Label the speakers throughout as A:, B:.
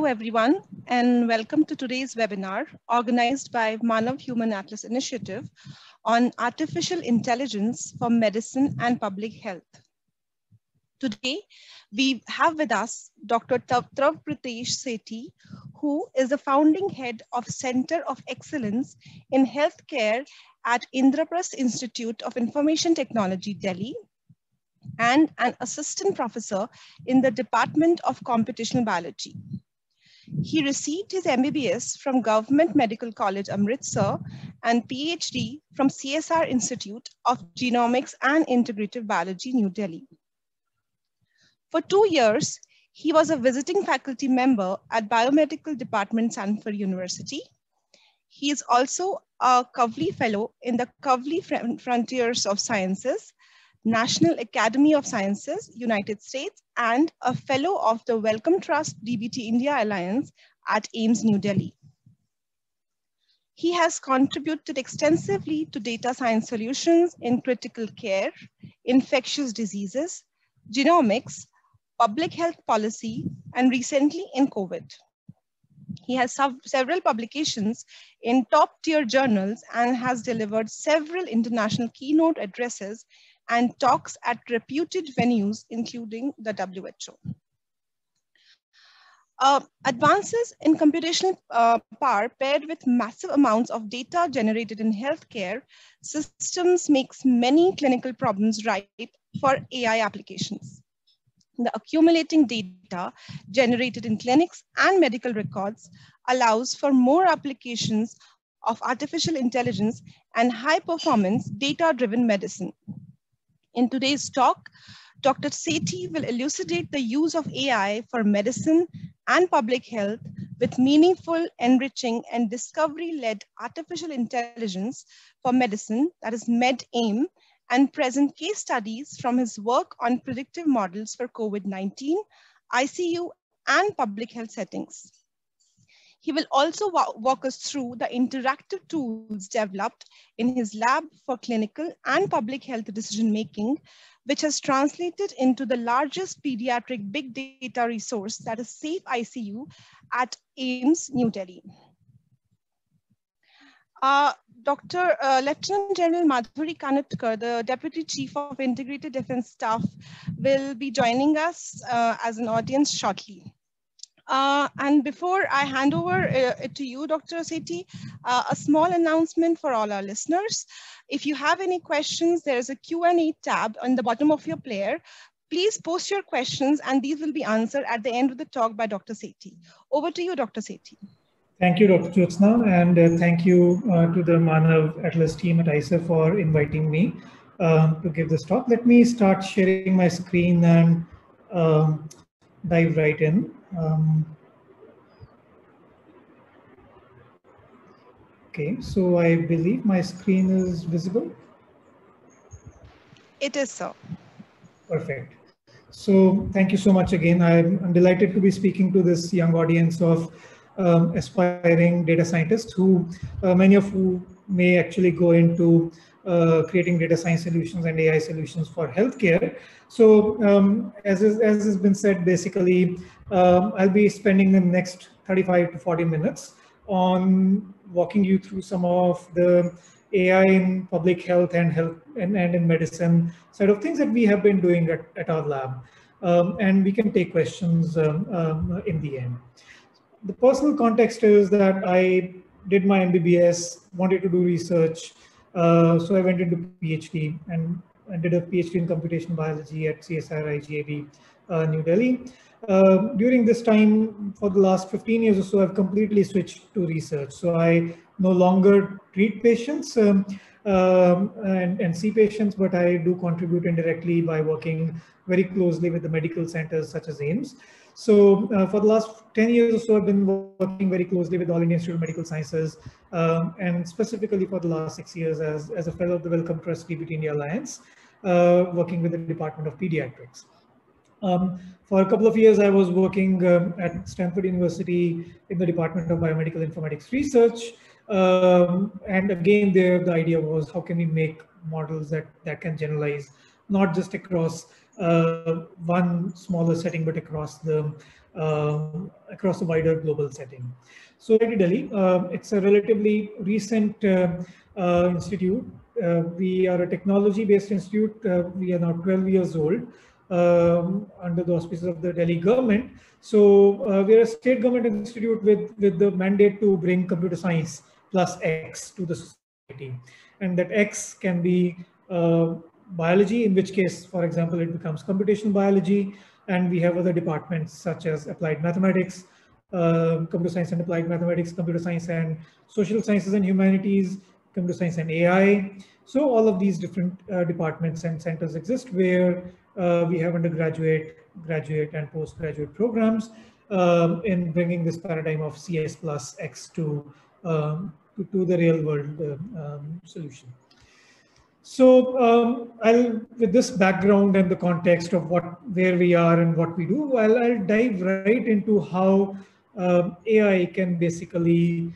A: everyone, and welcome to today's webinar organized by Manav Human Atlas Initiative on artificial intelligence for medicine and public health. Today, we have with us Dr. Tav Pritesh Sethi, who is the founding head of Center of Excellence in Healthcare at Indraprasth Institute of Information Technology, Delhi, and an assistant professor in the Department of Computational Biology. He received his MBBS from Government Medical College, Amritsar, and PhD from CSR Institute of Genomics and Integrative Biology, New Delhi. For 2 years, he was a visiting faculty member at Biomedical Department, Stanford University. He is also a Kavli Fellow in the Kavli Frontiers of Sciences, National Academy of Sciences, United States, and a Fellow of the Wellcome Trust DBT India Alliance at AIIMS, New Delhi. He has contributed extensively to data science solutions in critical care, infectious diseases, genomics, public health policy, and recently in COVID. He has several publications in top-tier journals and has delivered several international keynote addresses and talks at reputed venues, including the WHO. Advances in computational power paired with massive amounts of data generated in healthcare systems makes many clinical problems ripe for AI applications. The accumulating data generated in clinics and medical records allows for more applications of artificial intelligence and high-performance data-driven medicine. In today's talk, Dr. Sethi will elucidate the use of AI for medicine and public health with meaningful, enriching, and discovery-led artificial intelligence for medicine, that is MedAIM, and present case studies from his work on predictive models for COVID-19, ICU, and public health settings. He will also walk us through the interactive tools developed in his lab for clinical and public health decision-making, which has translated into the largest pediatric big data resource, that is Safe ICU at AIIMS, New Delhi. Lieutenant General Madhuri Kanatkar, the Deputy Chief of Integrated Defense Staff, will be joining us as an audience shortly. And before I hand over it to you, Dr. Sethi, a small announcement for all our listeners. If you have any questions, there is a Q&A tab on the bottom of your player. Please post your questions and these will be answered at the end of the talk by Dr. Sethi. Over to you, Dr. Sethi.
B: Thank you, Dr. Jyotsna, and thank you to the Manav Atlas team at ISA for inviting me to give this talk. Let me start sharing my screen and dive right in. Okay, so I believe my screen is visible.
A: It is so.
B: Perfect. So thank you so much again. I'm delighted to be speaking to this young audience of aspiring data scientists who many of who may actually go into creating data science solutions and AI solutions for healthcare. So as has been said, basically, I'll be spending the next 35 to 40 minutes on walking you through some of the AI in public health and in medicine side of things that we have been doing at our lab. And we can take questions in the end. The personal context is that I did my MBBS, wanted to do research, so I went into PhD and did a PhD in computational biology at CSR IGAB, New Delhi. During this time, for the last 15 years or so, I've completely switched to research. So I no longer treat patients and see patients, but I do contribute indirectly by working very closely with the medical centers such as AIIMS. So for the last 10 years or so, I've been working very closely with All India Institute of Medical Sciences, and specifically for the last 6 years as a fellow of the Wellcome Trust DBT India Alliance, working with the Department of Pediatrics. For a couple of years, I was working at Stanford University in the Department of Biomedical Informatics Research. And again, there the idea was how can we make models that can generalize not just across one smaller setting, but across a wider global setting. So IIT Delhi, it's a relatively recent institute. We are a technology-based institute. We are now 12 years old under the auspices of the Delhi government. So we are a state government institute with the mandate to bring computer science plus X to the society. And that X can be biology, in which case, for example, it becomes computational biology. And we have other departments such as applied mathematics, computer science and applied mathematics, computer science and social sciences and humanities, computer science and AI. So all of these different departments and centers exist where we have undergraduate, graduate, and postgraduate programs in bringing this paradigm of CS plus X to the real world solution. So with this background and the context of where we are and what we do, I'll dive right into how AI can basically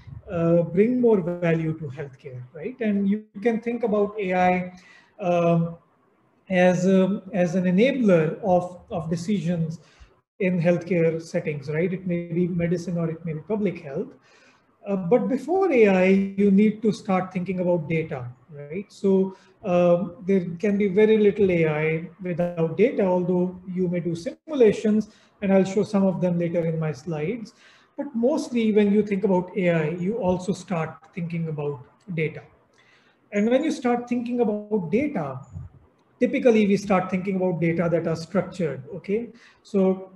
B: bring more value to healthcare, right? And you can think about AI as an enabler of decisions in healthcare settings, right? It may be medicine or it may be public health. But before AI, you need to start thinking about data, right? So there can be very little AI without data, although you may do simulations, and I'll show some of them later in my slides. But mostly when you think about AI, you also start thinking about data. And when you start thinking about data, typically we start thinking about data that are structured, okay? So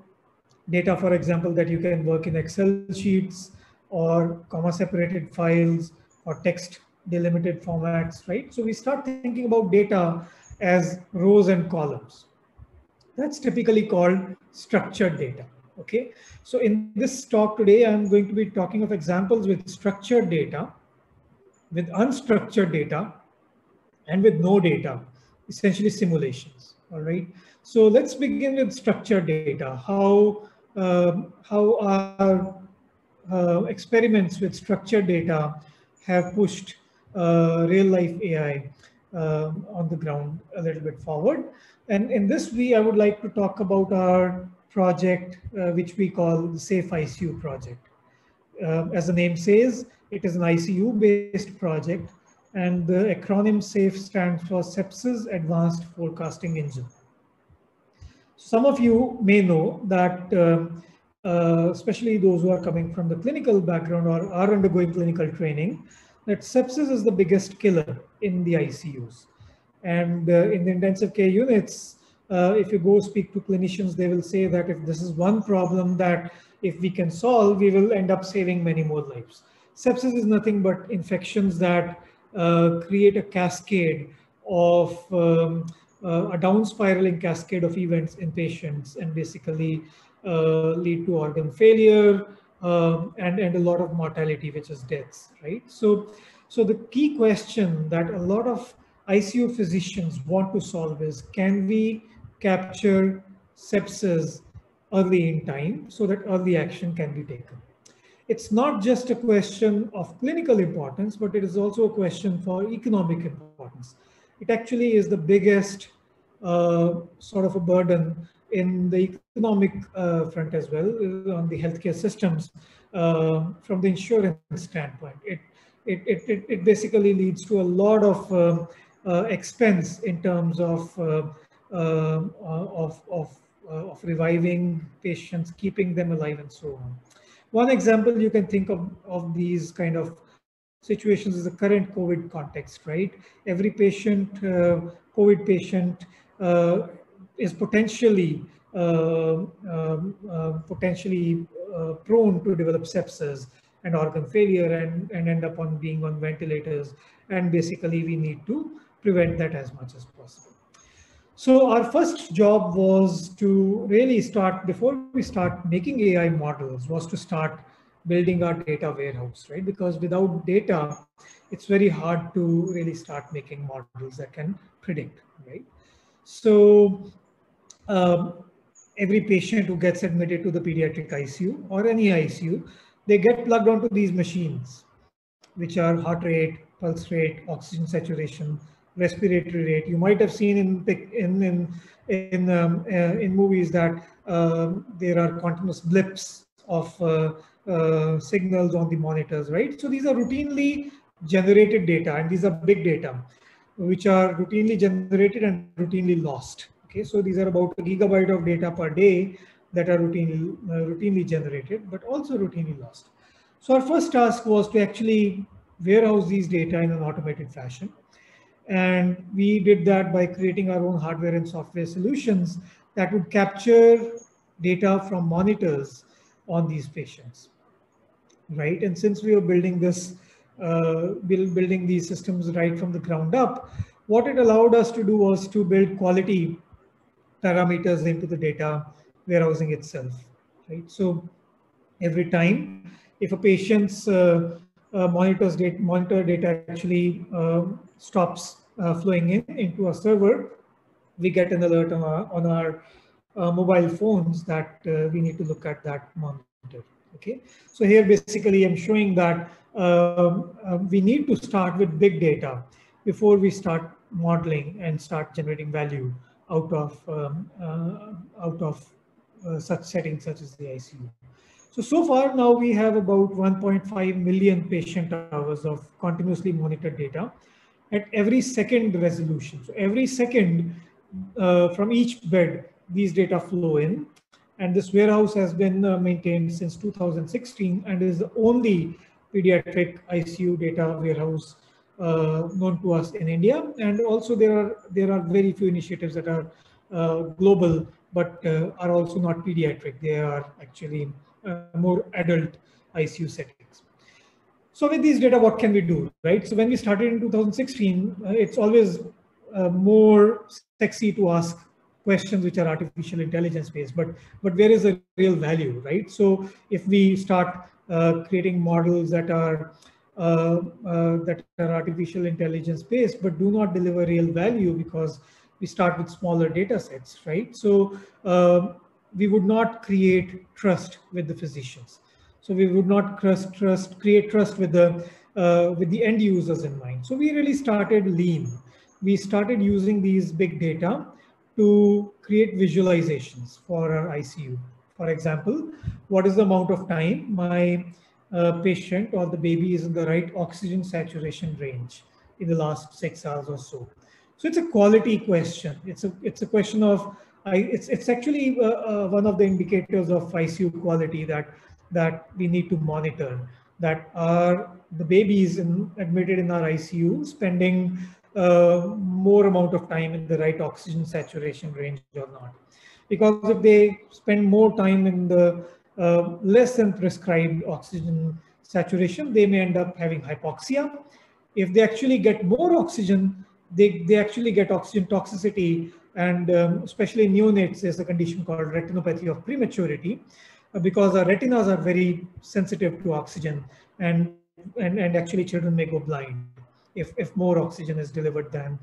B: data, for example, that you can work in Excel sheets or comma separated files or text delimited formats, right? So we start thinking about data as rows and columns. That's typically called structured data, okay? So in this talk today, I'm going to be talking of examples with structured data, with unstructured data, and with no data, essentially simulations, all right? So let's begin with structured data. How our experiments with structured data have pushed real life AI on the ground a little bit forward. And in this I would like to talk about our project, which we call the Safe ICU project. As the name says, it is an ICU-based project, and the acronym SAFE stands for Sepsis Advanced Forecasting Engine. Some of you may know that, especially those who are coming from the clinical background or are undergoing clinical training, that sepsis is the biggest killer in the ICUs. And in the intensive care units, if you go speak to clinicians, they will say that if this is one problem that if we can solve, we will end up saving many more lives. Sepsis is nothing but infections that create a cascade of a down spiraling cascade of events in patients and basically lead to organ failure and a lot of mortality, which is deaths, right? So the key question that a lot of ICU physicians want to solve is, can we capture sepsis early in time so that early action can be taken? It's not just a question of clinical importance, but it is also a question for economic importance. It actually is the biggest sort of a burden in the economic front as well, on the healthcare systems from the insurance standpoint. It basically leads to a lot of expense in terms of reviving patients, keeping them alive, and so on. One example you can think of these kind of situations is the current COVID context, right? Every patient, COVID patient, is potentially prone to develop sepsis and organ failure and end up being on ventilators. And basically, we need to prevent that as much as possible. So our first job was to really start, before we start making AI models, was to start building our data warehouse, right? Because without data, it's very hard to really start making models that can predict, right? So every patient who gets admitted to the pediatric ICU or any ICU, they get plugged onto these machines, which are heart rate, pulse rate, oxygen saturation, respiratory rate. You might have seen in movies that there are continuous blips of signals on the monitors, right? So these are routinely generated data, and these are big data, which are routinely generated and routinely lost. Okay, so these are about a gigabyte of data per day that are routinely generated, but also routinely lost. So our first task was to actually warehouse these data in an automated fashion. And we did that by creating our own hardware and software solutions that would capture data from monitors on these patients, right? And since we were building building these systems right from the ground up, what it allowed us to do was to build quality parameters into the data warehousing itself, right? So every time, if a patient's monitor data actually stops flowing into a server, we get an alert on our mobile phones that we need to look at that monitor. Okay, so here basically I'm showing that we need to start with big data before we start modeling and start generating value out of such settings such as the ICU. So far now we have about 1.5 million patient hours of continuously monitored data at every second resolution. So every second from each bed, these data flow in. And this warehouse has been maintained since 2016 and is the only pediatric ICU data warehouse known to us in India. And also there are very few initiatives that are global, but are also not pediatric. They are actually more adult ICU settings. So with these data, what can we do, right? So when we started in 2016, it's always more sexy to ask questions which are artificial intelligence based, but where is the real value, right? So if we start creating models that are artificial intelligence based, but do not deliver real value because we start with smaller data sets, right? So we would not create trust with the physicians. So we would not create trust with the end users in mind. So we really started lean. We started using these big data to create visualizations for our ICU. For example, what is the amount of time my patient or the baby is in the right oxygen saturation range in the last 6 hours or so? So it's a quality question. It's a question of it's actually one of the indicators of ICU quality that we need to monitor. That are the babies admitted in our ICU spending more amount of time in the right oxygen saturation range or not? Because if they spend more time in the less than prescribed oxygen saturation, they may end up having hypoxia. If they actually get more oxygen, they actually get oxygen toxicity, and especially in neonates, there's a condition called retinopathy of prematurity, because our retinas are very sensitive to oxygen, and actually children may go blind if more oxygen is delivered than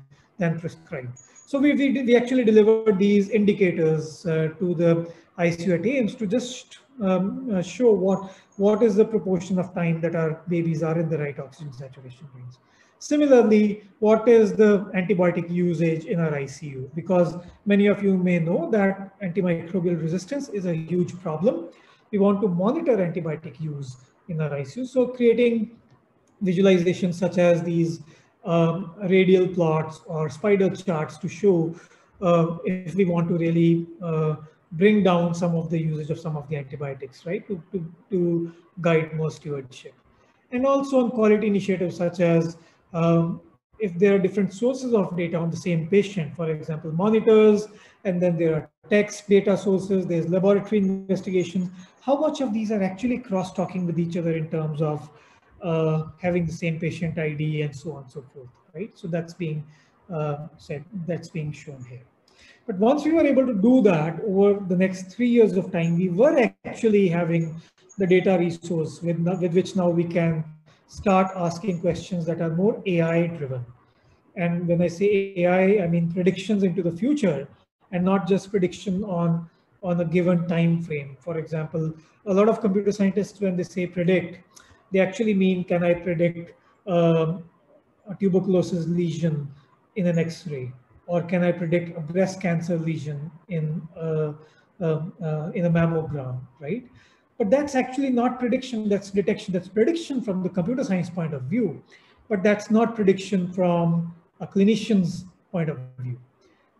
B: prescribed. So we actually delivered these indicators to the ICU at AIIMS to just show what is the proportion of time that our babies are in the right oxygen saturation range. Similarly, what is the antibiotic usage in our ICU? Because many of you may know that antimicrobial resistance is a huge problem. We want to monitor antibiotic use in our ICU. So creating visualizations such as these radial plots or spider charts to show if we want to really bring down some of the usage of some of the antibiotics, right, to guide more stewardship. And also on quality initiatives such as if there are different sources of data on the same patient, for example, monitors, and then there are text data sources, there's laboratory investigations, how much of these are actually cross-talking with each other in terms of having the same patient ID and so on and so forth, right? So that's being said, that's being shown here. But once we were able to do that over the next 3 years of time, we were actually having the data resource with which now we can start asking questions that are more AI driven. And when I say AI, I mean predictions into the future, and not just prediction on a given time frame. For example, a lot of computer scientists, when they say predict, they actually mean, can I predict a tuberculosis lesion in an X-ray, or can I predict a breast cancer lesion in in a mammogram, right? But that's actually not prediction, that's detection. That's prediction from the computer science point of view, but that's not prediction from a clinician's point of view.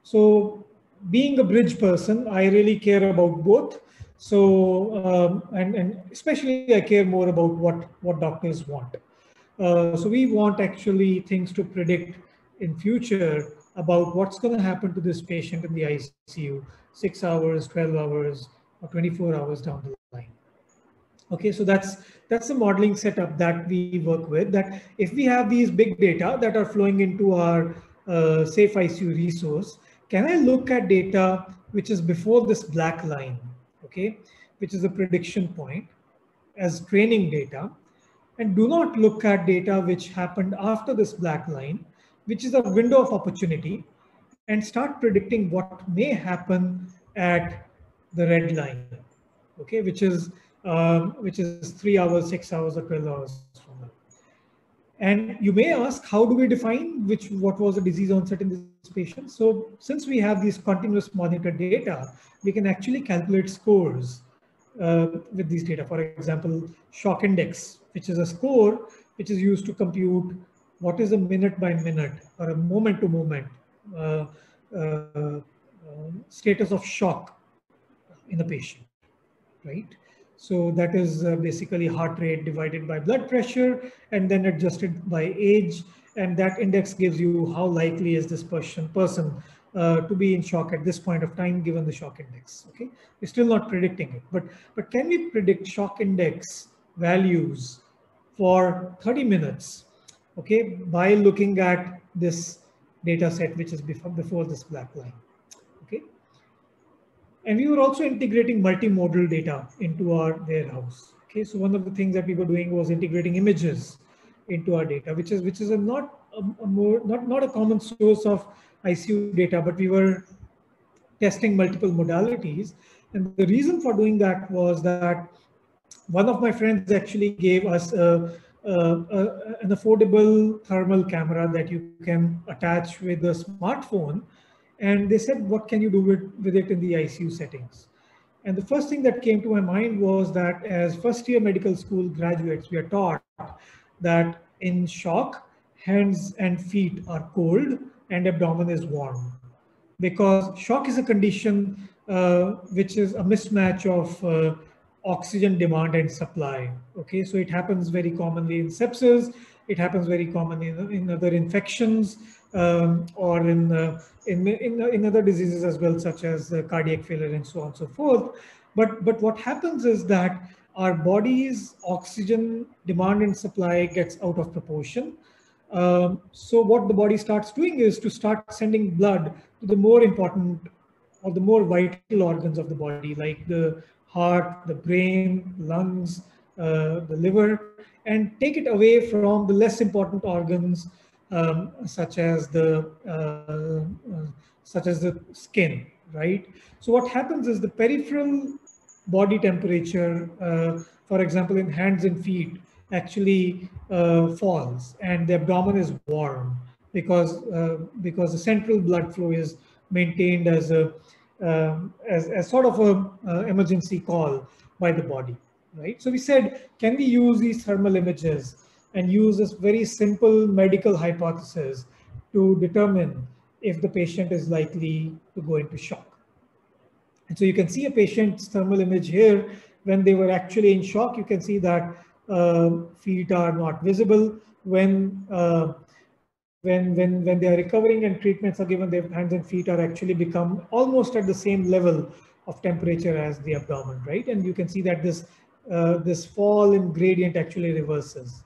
B: So being a bridge person, I really care about both. So, and especially I care more about what doctors want. So we want actually things to predict in future about what's going to happen to this patient in the ICU 6 hours, 12 hours, or 24 hours down the line. Okay, so that's the modeling setup that we work with. That if we have these big data that are flowing into our Safe ICU resource, can I look at data which is before this black line, okay, which is a prediction point as training data, and do not look at data which happened after this black line, which is a window of opportunity, and start predicting what may happen at the red line, okay, which is 3 hours, 6 hours, or 12 hours from now. And you may ask, how do we define what was the disease onset in this patient? So since we have these continuous monitored data, we can actually calculate scores with these data. For example, shock index, which is a score which is used to compute what is a minute by minute or a moment to moment status of shock in a patient, right? So that is basically heart rate divided by blood pressure and then adjusted by age. And that index gives you how likely is this person to be in shock at this point of time, given the shock index. Okay, we're still not predicting it, but can we predict shock index values for 30 minutes? Okay, by looking at this data set, which is before this black line. Okay. And we were also integrating multimodal data into our warehouse. Okay, so one of the things that we were doing was integrating images into our data, which is not a common source of ICU data, but we were testing multiple modalities. And the reason for doing that was that one of my friends actually gave us an affordable thermal camera that you can attach with a smartphone. And they said, what can you do with it in the ICU settings? And the first thing that came to my mind was that as first year medical school graduates, we are taught that in shock, hands and feet are cold and abdomen is warm. Because shock is a condition which is a mismatch of oxygen demand and supply. Okay, so it happens very commonly in sepsis. It happens very commonly in other infections or in other diseases as well, such as cardiac failure and so on and so forth. But what happens is that our body's oxygen demand and supply gets out of proportion. So what the body starts doing is to start sending blood to the more important or the more vital organs of the body, like the heart, the brain, lungs, the liver, and take it away from the less important organs such as the skin, right? So what happens is the peripheral body temperature, for example, in hands and feet, actually falls, and the abdomen is warm because the central blood flow is maintained as a as sort of a emergency call by the body, right? So we said, can we use these thermal images and use this very simple medical hypothesis to determine if the patient is likely to go into shock? And so you can see a patient's thermal image here. When they were actually in shock, you can see that feet are not visible. When they are recovering and treatments are given, their hands and feet are actually become almost at the same level of temperature as the abdomen, right? And you can see that this fall in gradient actually reverses.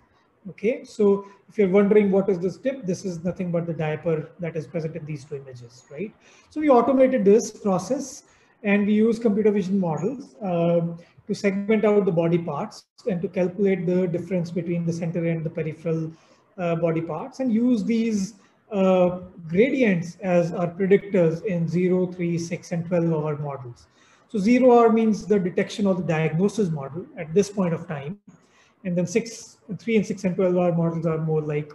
B: Okay, so if you're wondering what is this dip, this is nothing but the diaper that is present in these two images, right? So we automated this process and we use computer vision models to segment out the body parts and to calculate the difference between the center and the peripheral body parts, and use these gradients as our predictors in 0, 3, 6, and 12-hour models. So 0 hour means the detection or the diagnosis model at this point of time. And then 3 and 6 and 12-hour models are more like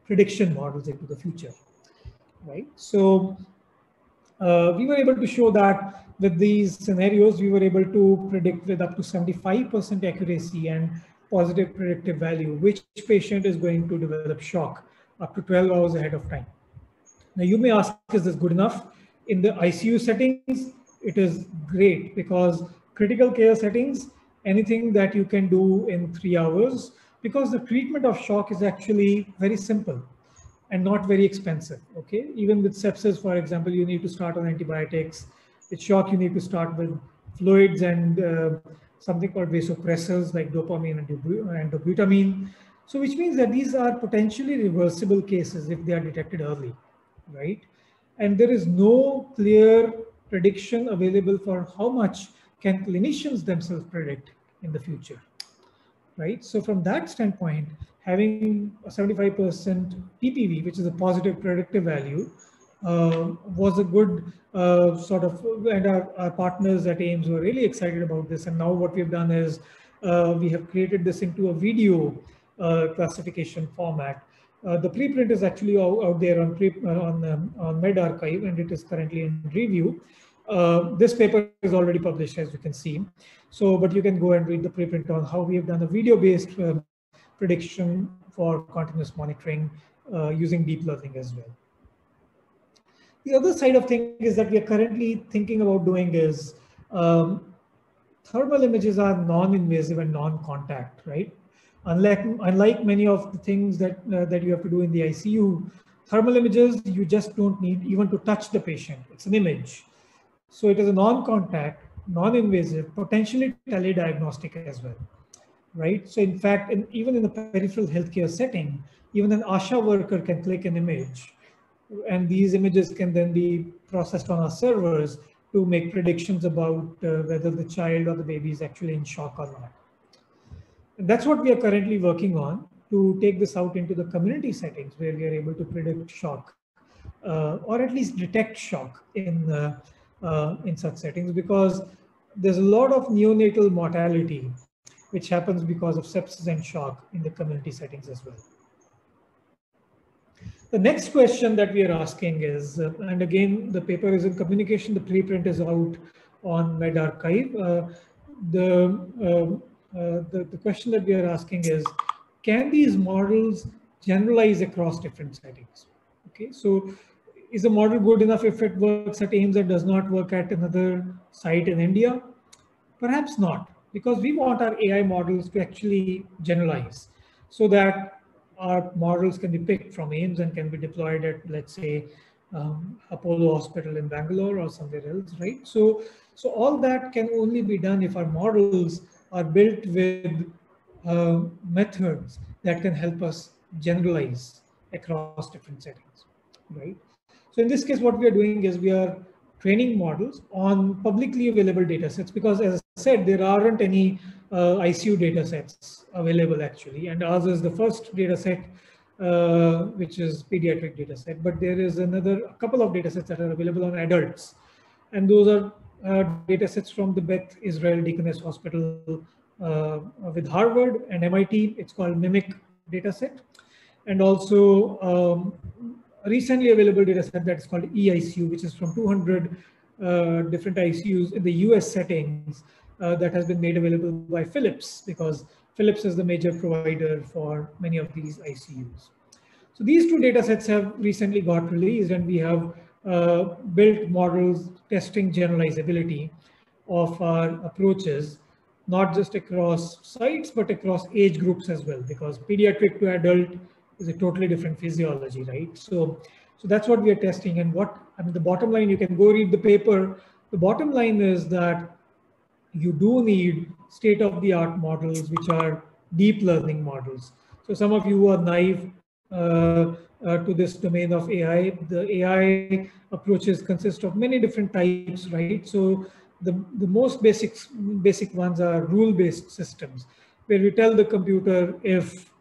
B: prediction models into the future. right? So we were able to show that with these scenarios, we were able to predict with up to 75% accuracy and positive predictive value, which patient is going to develop shock up to 12 hours ahead of time. Now, you may ask, is this good enough? In the ICU settings, it is great because critical care settings, anything that you can do in 3 hours, because the treatment of shock is actually very simple and not very expensive. Okay, even with sepsis, for example, you need to start on antibiotics. With shock, you need to start with fluids and something called vasopressors like dopamine and dobutamine. So, which means that these are potentially reversible cases if they are detected early, right? And there is no clear prediction available for how much can clinicians themselves predict in the future, right? So from that standpoint, having a 75% PPV, which is a positive predictive value, was a good sort of, and our partners at AIIMS were really excited about this. And now what we've done is we have created this into a video classification format. The preprint is actually out there on medRxiv, and it is currently in review. This paper is already published, as you can see. So, but you can go and read the preprint on how we have done a video-based prediction for continuous monitoring using deep learning as well. The other side of things is that we are currently thinking about doing is thermal images are non-invasive and non-contact, right? Unlike many of the things that you have to do in the ICU, thermal images, you just don't need even to touch the patient. It's an image. So it is a non-contact, non-invasive, potentially telediagnostic as well, right? So in fact, even in a peripheral healthcare setting, even an ASHA worker can click an image, and these images can then be processed on our servers to make predictions about whether the child or the baby is actually in shock or not. And that's what we are currently working on, to take this out into the community settings where we are able to predict shock or at least detect shock in such settings, because there's a lot of neonatal mortality which happens because of sepsis and shock in the community settings as well. The next question that we are asking is, and again, the paper is in communication, the preprint is out on medRxiv. The question that we are asking is, can these models generalize across different settings? Okay, so is a model good enough if it works at AIIMS and does not work at another site in India? Perhaps not, because we want our AI models to actually generalize so that our models can be picked from AIIMS and can be deployed at, let's say, Apollo Hospital in Bangalore or somewhere else, right? So all that can only be done if our models are built with methods that can help us generalize across different settings, right? So in this case, what we are doing is we are training models on publicly available data sets, because as I said, there aren't any ICU data sets available actually. And ours is the first data set, which is pediatric data set, but there is a couple of data sets that are available on adults. And those are data sets from the Beth Israel Deaconess Hospital with Harvard and MIT. It's called MIMIC data set. And also recently available data set that's called eICU, which is from 200 different ICUs in the US settings that has been made available by Philips, because Philips is the major provider for many of these ICUs. So these two data sets have recently got released, and we have built models testing generalizability of our approaches, not just across sites, but across age groups as well, because pediatric to adult is a totally different physiology, right? So that's what we are testing. And the bottom line, you can go read the paper. The bottom line is that you do need state-of-the-art models, which are deep learning models. So some of you are naive to this domain of AI. The AI approaches consist of many different types, right? So the most basic ones are rule-based systems, where we tell the computer if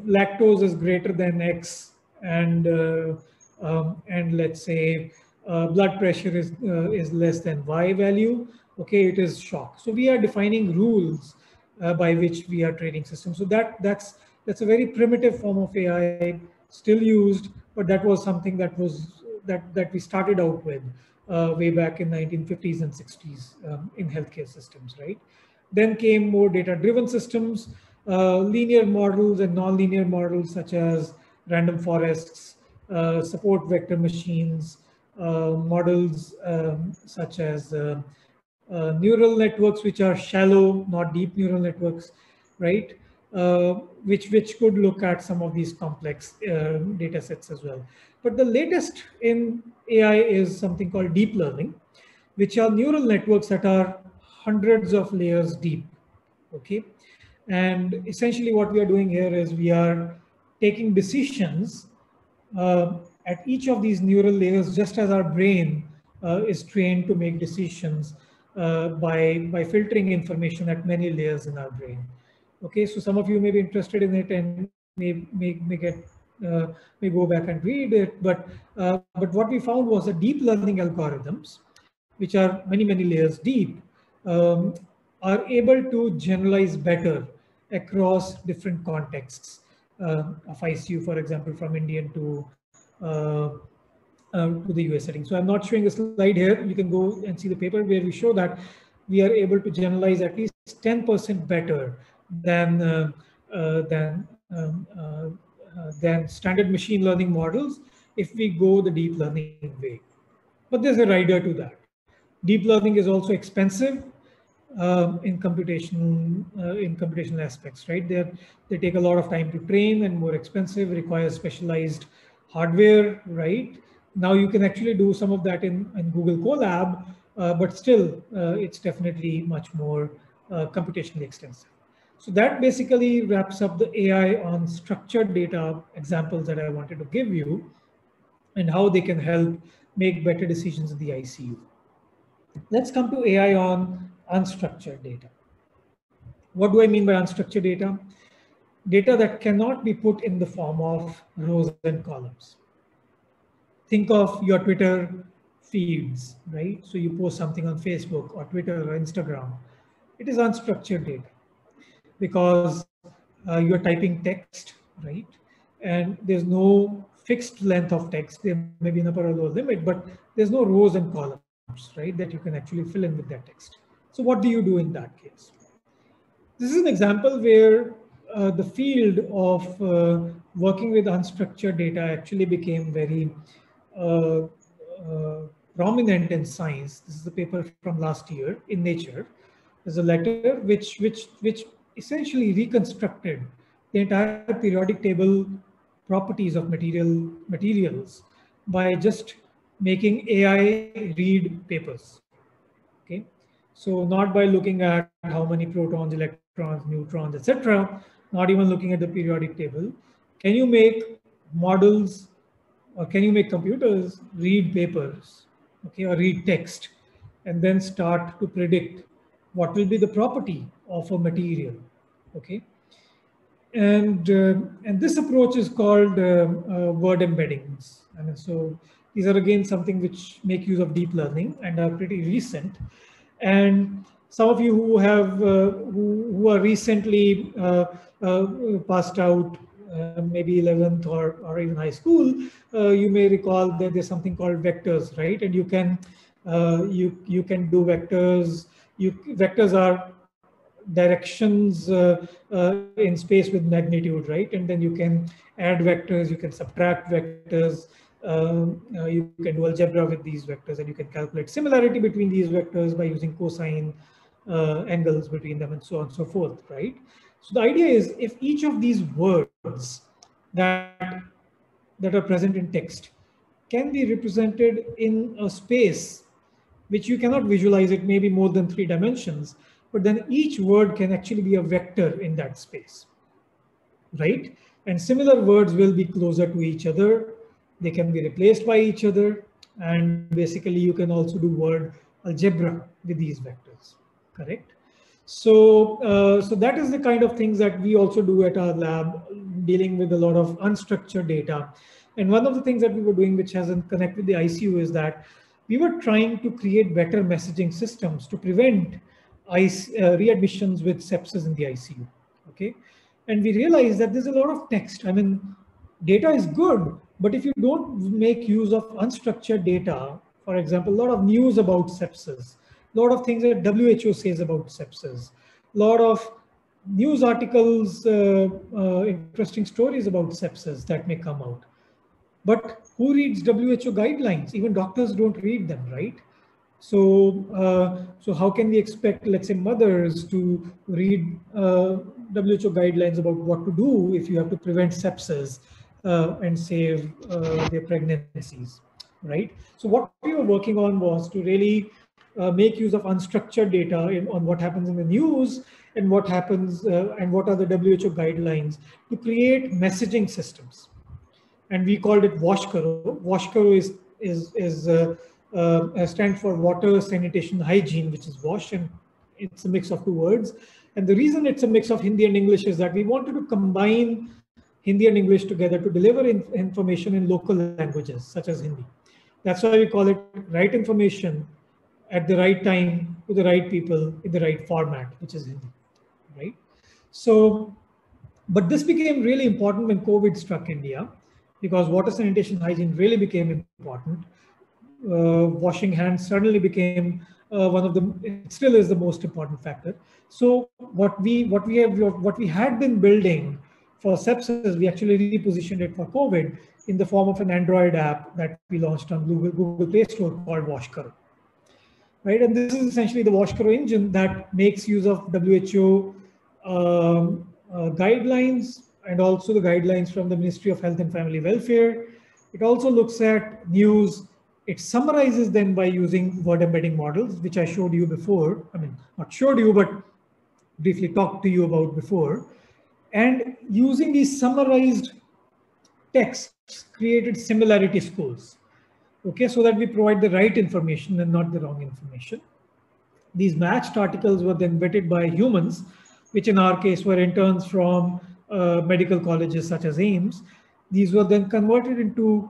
B: lactose is greater than X and let's say blood pressure is less than Y value, okay, it is shock. So we are defining rules by which we are training systems. So that's a very primitive form of AI still used, but that was something that we started out with way back in 1950s and 60s in healthcare systems, right? Then came more data-driven systems, linear models and non-linear models such as random forests, support vector machines, models such as neural networks, which are shallow, not deep neural networks, right? Which could look at some of these complex data sets as well. But the latest in AI is something called deep learning, which are neural networks that are hundreds of layers deep, okay? And essentially what we are doing here is we are taking decisions at each of these neural layers, just as our brain is trained to make decisions by filtering information at many layers in our brain. Okay, so some of you may be interested in it and may go back and read it, but what we found was that deep learning algorithms, which are many layers deep, are able to generalize better across different contexts of ICU, for example, from Indian to the US setting. So I'm not showing a slide here. You can go and see the paper where we show that we are able to generalize at least 10% better than standard machine learning models if we go the deep learning way. But there's a rider to that. Deep learning is also expensive in computational aspects, right? They take a lot of time to train and more expensive, requires specialized hardware, right? Now you can actually do some of that in Google Colab, but still it's definitely much more computationally extensive. So that basically wraps up the AI on structured data examples that I wanted to give you and how they can help make better decisions in the ICU. Let's come to AI on unstructured data. What do I mean by unstructured data? Data that cannot be put in the form of rows and columns. Think of your Twitter feeds, right? So you post something on Facebook or Twitter or Instagram. It is unstructured data because you're typing text, right? And there's no fixed length of text. There may be an upper or lower limit, but there's no rows and columns, right? That you can actually fill in with that text. So what do you do in that case? This is an example where the field of working with unstructured data actually became very prominent in science. This is a paper from last year in Nature. There's a letter which essentially reconstructed the entire periodic table properties of materials by just making AI read papers. Okay, so not by looking at how many protons, electrons, neutrons, etc. Not even looking at the periodic table. Can you make models or can you make computers read papers, okay, or read text, and then start to predict what will be the property of a material, okay? And this approach is called word embeddings. And so these are again something which make use of deep learning and are pretty recent. And some of you who have who are recently passed out, maybe 11th or even high school, you may recall that there's something called vectors, right? And you can do vectors. Vectors are directions in space with magnitude, right? And then you can add vectors, you can subtract vectors, you can do algebra with these vectors, and you can calculate similarity between these vectors by using cosine angles between them and so on and so forth, right? So the idea is if each of these words that are present in text can be represented in a space which you cannot visualize, it may be more than 3 dimensions, but then each word can actually be a vector in that space, right? And similar words will be closer to each other. They can be replaced by each other. And basically you can also do word algebra with these vectors, correct? So, so that is the kind of things that we also do at our lab, dealing with a lot of unstructured data. And one of the things that we were doing, which hasn't connected with the ICU, is that we were trying to create better messaging systems to prevent readmissions with sepsis in the ICU, okay? And we realized that there's a lot of text. I mean, data is good, But if you don't make use of unstructured data, for example, a lot of news about sepsis, a lot of things that WHO says about sepsis, a lot of news articles, interesting stories about sepsis that may come out. But who reads WHO guidelines? Even doctors don't read them, right? So how can we expect, let's say, mothers to read WHO guidelines about what to do if you have to prevent sepsis and save their pregnancies, right? So what we were working on was to really make use of unstructured data on what happens in the news and what happens and what are the WHO guidelines to create messaging systems. And we called it WASH Karo. WASH Karo stands for water, sanitation, hygiene, which is WASH, and it's a mix of two words. And the reason it's a mix of Hindi and English is that we wanted to combine Hindi and English together to deliver information in local languages, such as Hindi. That's why we call it right information at the right time to the right people in the right format, which is Hindi, right? So, but this became really important when COVID struck India, because water, sanitation, hygiene really became important. Washing hands suddenly became one of the, it still is the most important factor. So what we had been building for sepsis, we actually repositioned it for COVID in the form of an Android app that we launched on Google Play Store called WASH Karo. Right, and this is essentially the WASH Karo engine that makes use of WHO guidelines and also the guidelines from the Ministry of Health and Family Welfare. It also looks at news. It summarizes them by using word embedding models, which I showed you before. I mean, not showed you, but briefly talked to you about before. And using these summarized texts created similarity scores. Okay, so that we provide the right information and not the wrong information. These matched articles were then vetted by humans, which in our case were interns from medical colleges such as AIIMS. These were then converted into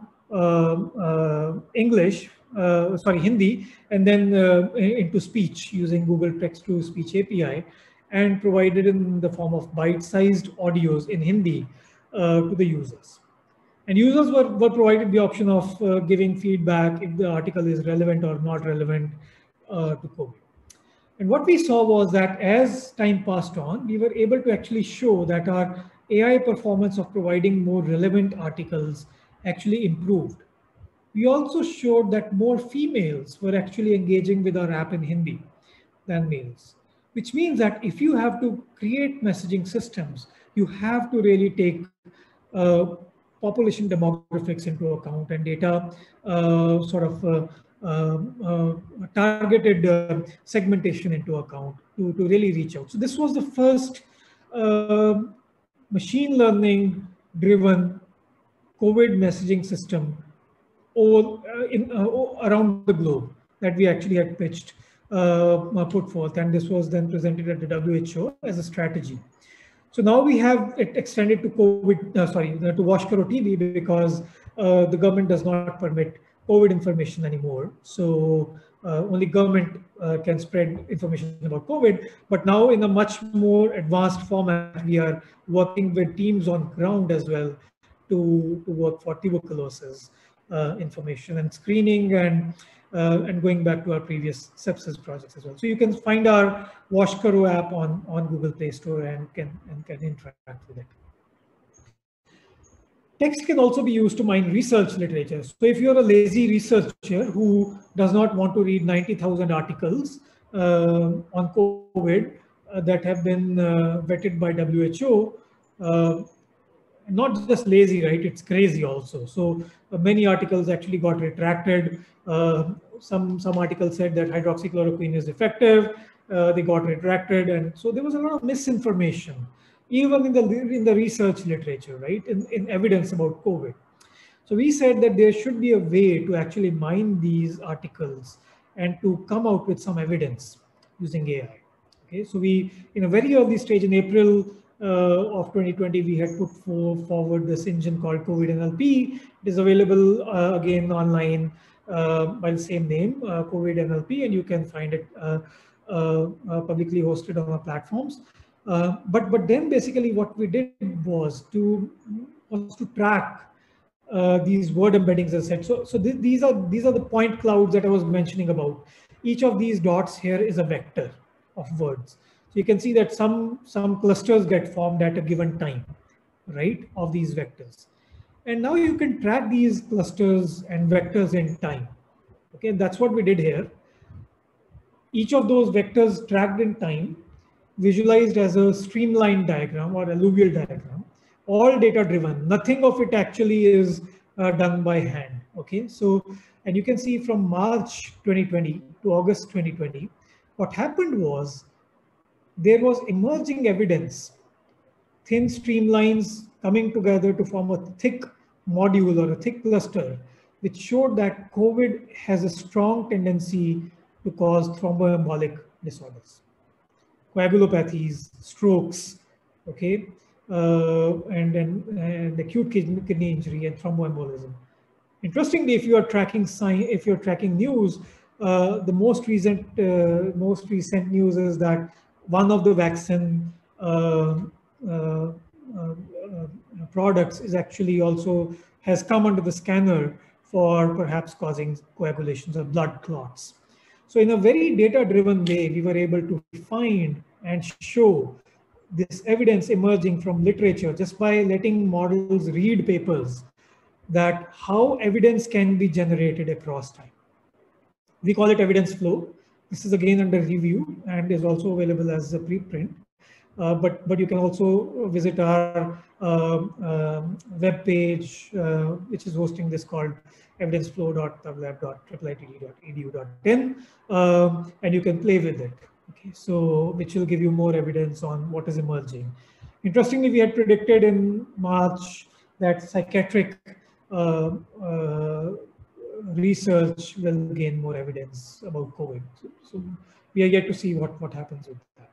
B: Hindi, and then into speech using Google Text-to-Speech API, and provided in the form of bite-sized audios in Hindi to the users. And users were provided the option of giving feedback if the article is relevant or not relevant to COVID. And what we saw was that as time passed on, we were able to actually show that our AI performance of providing more relevant articles actually improved. We also showed that more females were actually engaging with our app in Hindi than males, which means that if you have to create messaging systems, you have to really take population demographics into account and data targeted segmentation into account to really reach out. So this was the first machine learning driven COVID messaging system around the globe that we actually had pitched, put forth, and this was then presented at the WHO as a strategy. So now we have it extended to to WASH Karo TV, because the government does not permit COVID information anymore. So only government can spread information about COVID. But now in a much more advanced format, we are working with teams on ground as well to work for tuberculosis information and screening, and going back to our previous sepsis projects as well. So you can find our WASH Karo app on Google Play Store and can interact with it. Text can also be used to mine research literature. So if you're a lazy researcher who does not want to read 90,000 articles on COVID that have been vetted by WHO, not just lazy, right? It's crazy also. So many articles actually got retracted. Some articles said that hydroxychloroquine is effective. They got retracted, and so there was a lot of misinformation, even in the research literature, right? In evidence about COVID. So we said that there should be a way to actually mine these articles and to come out with some evidence using AI. Okay, so we, in a very early stage in April of 2020, we had put forward this engine called COVID NLP. It is available again online by the same name, COVID NLP, and you can find it publicly hosted on our platforms. But then basically what we did was to track these word embeddings, as I said. So these are the point clouds that I was mentioning about. Each of these dots here is a vector of words. So you can see that some clusters get formed at a given time, right, of these vectors. And now you can track these clusters and vectors in time. Okay, that's what we did here. Each of those vectors tracked in time, visualized as a streamlined diagram or alluvial diagram, all data driven. Nothing of it actually is done by hand. Okay, so, and you can see from March 2020 to August 2020, what happened was there was emerging evidence, thin streamlines coming together to form a thick module or a thick cluster, which showed that COVID has a strong tendency to cause thromboembolic disorders, coagulopathies, strokes, okay, and acute kidney injury and thromboembolism. Interestingly, if you are tracking news, the most recent news is that one of the vaccine products is actually also has come under the scanner for perhaps causing coagulations or blood clots. So in a very data-driven way, we were able to find and show this evidence emerging from literature just by letting models read papers, that how evidence can be generated across time. We call it evidence flow. This is again under review and is also available as a preprint. But you can also visit our web page, which is hosting this, called evidenceflow.tavlab.iitd.edu.in, and you can play with it. Okay, so which will give you more evidence on what is emerging. Interestingly, we had predicted in March that psychiatric research will gain more evidence about COVID. So we are yet to see what happens with that.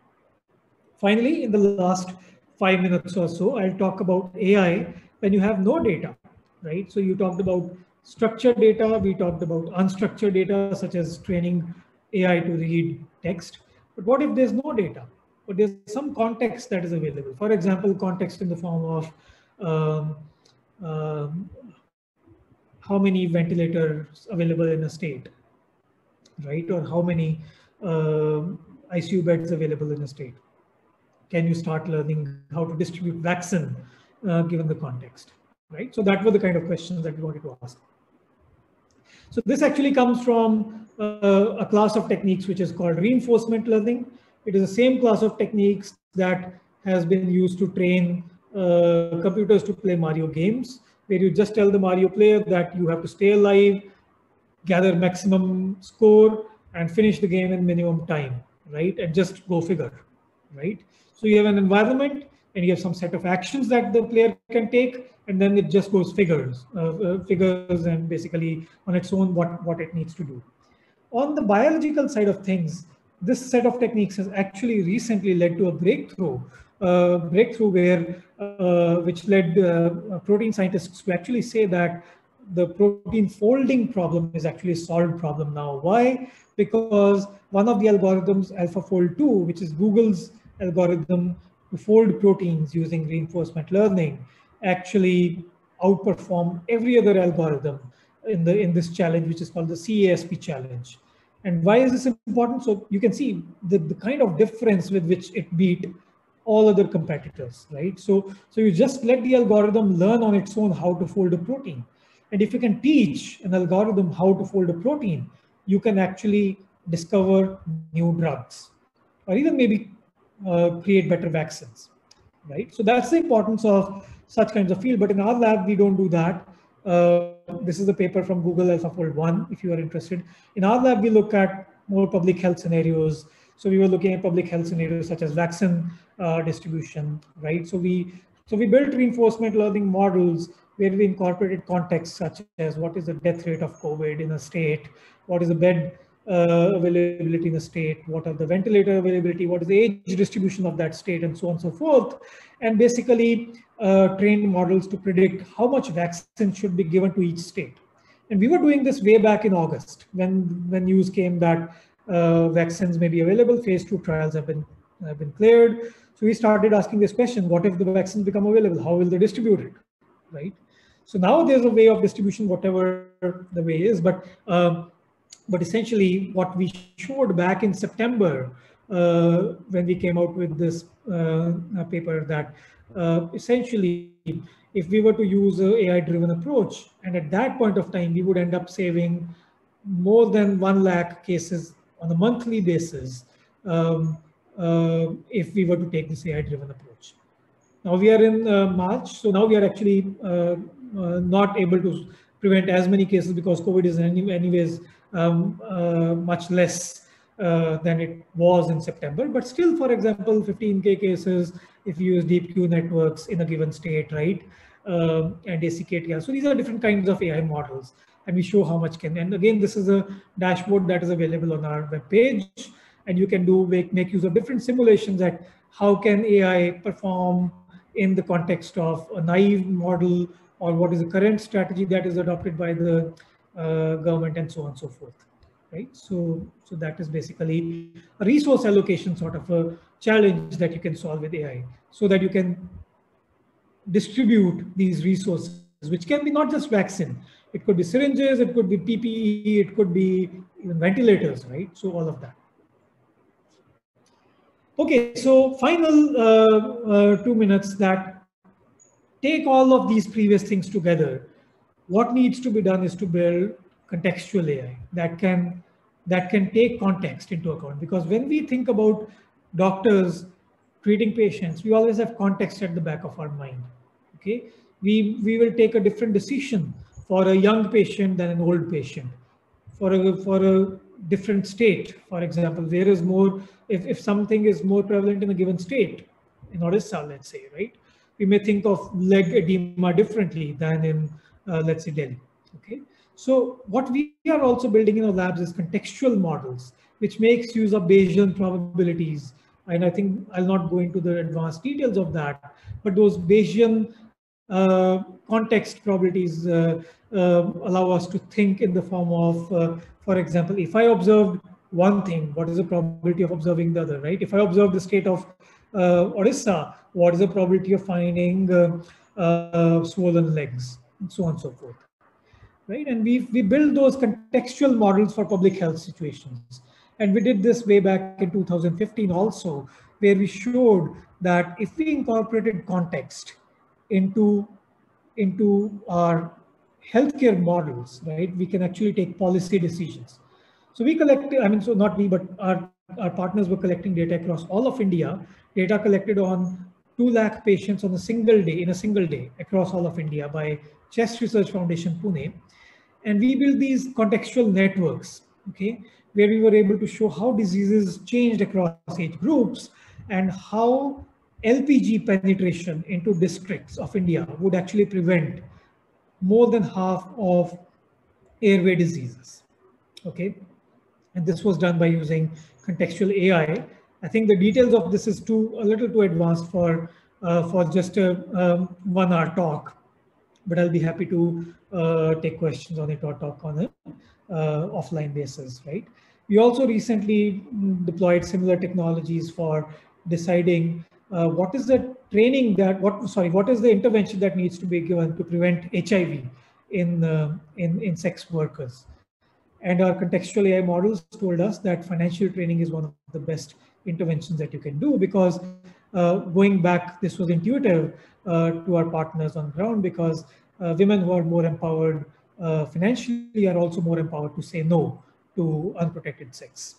B: Finally, in the last 5 minutes or so, I'll talk about AI when you have no data, right? So you talked about structured data, we talked about unstructured data, such as training AI to read text. But what if there's no data? But there's some context that is available. For example, context in the form of how many ventilators available in a state, right? Or how many ICU beds available in a state. Can you start learning how to distribute vaccine given the context, right? So that were the kind of questions that we wanted to ask. So this actually comes from a class of techniques which is called reinforcement learning. It is the same class of techniques that has been used to train computers to play Mario games, where you just tell the Mario player that you have to stay alive, gather maximum score, and finish the game in minimum time, right? And just go figure, right? So you have an environment and you have some set of actions that the player can take, and then it just goes figures and basically on its own what it needs to do. On the biological side of things, this set of techniques has actually recently led to a breakthrough where which led protein scientists to actually say that the protein folding problem is actually a solved problem now. Why? Because one of the algorithms, AlphaFold 2, which is Google's algorithm to fold proteins using reinforcement learning, actually outperformed every other algorithm in this challenge, which is called the CASP challenge. And why is this important? So you can see the kind of difference with which it beat all other competitors, right? So you just let the algorithm learn on its own how to fold a protein. And if you can teach an algorithm how to fold a protein, you can actually discover new drugs, or even maybe create better vaccines, right? So that's the importance of such kinds of field. But in our lab, we don't do that. This is a paper from Google AlphaFold 1, if you are interested. In our lab, we look at more public health scenarios. So we were looking at public health scenarios such as vaccine distribution, right? So we built reinforcement learning models where we incorporated context such as what is the death rate of COVID in a state, what is the bed availability in a state, what are the ventilator availability, what is the age distribution of that state, and so on and so forth, and basically trained models to predict how much vaccine should be given to each state. And we were doing this way back in August when news came that vaccines may be available, phase 2 trials have been cleared. So we started asking this question: what if the vaccines become available? How will they distribute it, right? So now there's a way of distribution, whatever the way is, but essentially what we showed back in September when we came out with this paper, that essentially if we were to use a AI-driven approach, and at that point of time, we would end up saving more than 1 lakh cases on a monthly basis if we were to take this AI-driven approach. Now we are in March, so now we are actually not able to prevent as many cases because COVID is anyways much less than it was in September. But still, for example, 15K cases if you use DeepQ networks in a given state, right? And ACKTR. So these are different kinds of AI models, and we show how much can. And again, this is a dashboard that is available on our web page, and you can make use of different simulations at how can AI perform in the context of a naive model, or what is the current strategy that is adopted by the government, and so on and so forth, right? So that is basically a resource allocation sort of a challenge that you can solve with AI, so that you can distribute these resources, which can be not just vaccine. It could be syringes, it could be PPE, it could be even ventilators, right? So all of that. Okay, so final 2 minutes that take all of these previous things together. What needs to be done is to build contextual AI that can take context into account. Because when we think about doctors treating patients, we always have context at the back of our mind. Okay, we will take a different decision for a young patient than an old patient, for a different state. For example, there is more, if something is more prevalent in a given state, in Odisha, let's say, right? We may think of leg edema differently than in, let's say, Delhi. Okay, so what we are also building in our labs is contextual models, which makes use of Bayesian probabilities. And I think I'll not go into the advanced details of that, but those Bayesian context probabilities allow us to think in the form of, for example, if I observed one thing, what is the probability of observing the other, right? If I observe the state of Odisha, what is the probability of finding swollen legs, and so on and so forth, right? And we build those contextual models for public health situations. And we did this way back in 2015 also, where we showed that if we incorporated context into our healthcare models, right, we can actually take policy decisions. So we collected, I mean, so not we, but our partners were collecting data across all of India, data collected on 2 lakh patients on a single day across all of India by Chest Research Foundation, Pune. And we built these contextual networks, okay, where we were able to show how diseases changed across age groups and how LPG penetration into districts of India would actually prevent more than half of airway diseases, okay? And this was done by using contextual AI. I think the details of this is a little too advanced for just a 1 hour talk, but I'll be happy to take questions on it or talk on an offline basis, right? We also recently deployed similar technologies for deciding what is the training that, what is the intervention that needs to be given to prevent HIV in sex workers. And our contextual AI models told us that financial training is one of the best interventions that you can do, because going back, this was intuitive to our partners on ground, because women who are more empowered financially are also more empowered to say no to unprotected sex.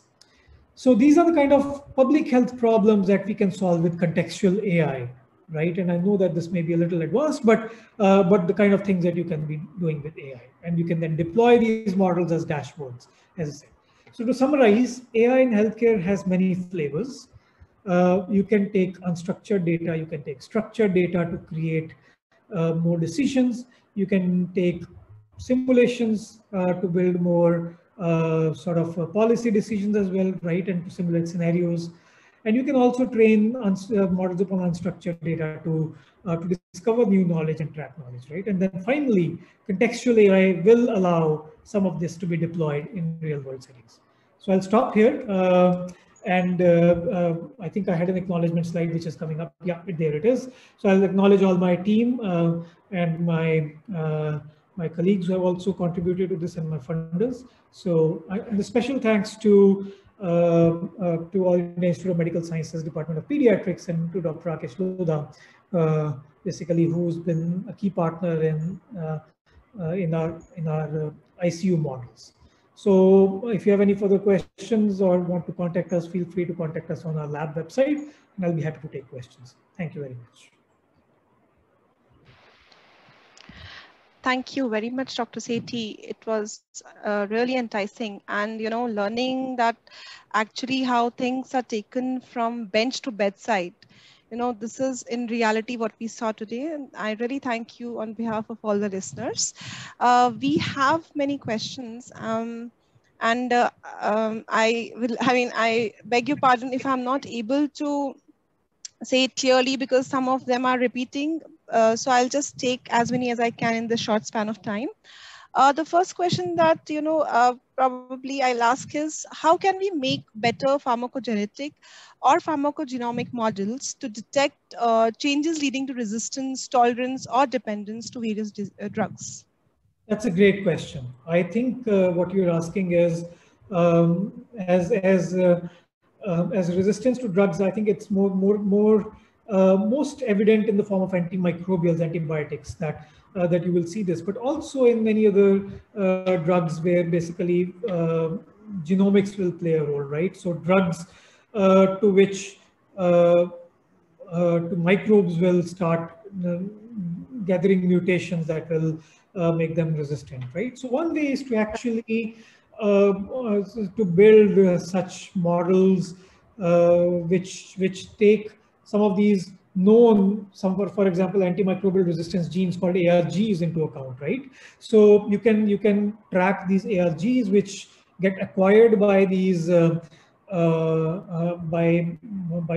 B: So these are the kind of public health problems that we can solve with contextual AI, right? And I know that this may be a little advanced, but the kind of things that you can be doing with AI, and you can then deploy these models as dashboards, as I said. So to summarize, AI in healthcare has many flavors. You can take unstructured data, you can take structured data to create more decisions. You can take simulations to build more sort of policy decisions as well, right? And to simulate scenarios. And you can also train models upon unstructured data to discover new knowledge and track knowledge, right? And then finally, contextual AI will allow some of this to be deployed in real world settings. So I'll stop here. And I think I had an acknowledgement slide which is coming up. Yeah, there it is. So I'll acknowledge all my team and my colleagues who have also contributed to this and my funders. So and the special thanks to all Indian Institute of Medical Sciences, Department of Pediatrics, and to Dr. Rakesh Lodha, basically who's been a key partner in our ICU models. So if you have any further questions or want to contact us, feel free to contact us on our lab website, and I'll be happy to take questions. Thank you very much.
A: Thank you very much, Dr. Sethi. It was really enticing, and learning that actually how things are taken from bench to bedside. This is in reality what we saw today, and I really thank you on behalf of all the listeners. We have many questions, and I beg your pardon if I'm not able to say it clearly because some of them are repeating. So I'll just take as many as I can in the short span of time. The first question that probably I'll ask is, how can we make better pharmacogenetic or pharmacogenomic models to detect changes leading to resistance, tolerance, or dependence to various drugs?
B: That's a great question. I think what you're asking is, as resistance to drugs, I think it's most evident in the form of antimicrobials, antibiotics, that you will see this, but also in many other drugs where basically genomics will play a role, right? So drugs to which to microbes will start gathering mutations that will make them resistant, right? So one way is to actually to build such models which take some of these known, for example, antimicrobial resistance genes called ARGs into account, right? So you can track these ARGs which get acquired by these by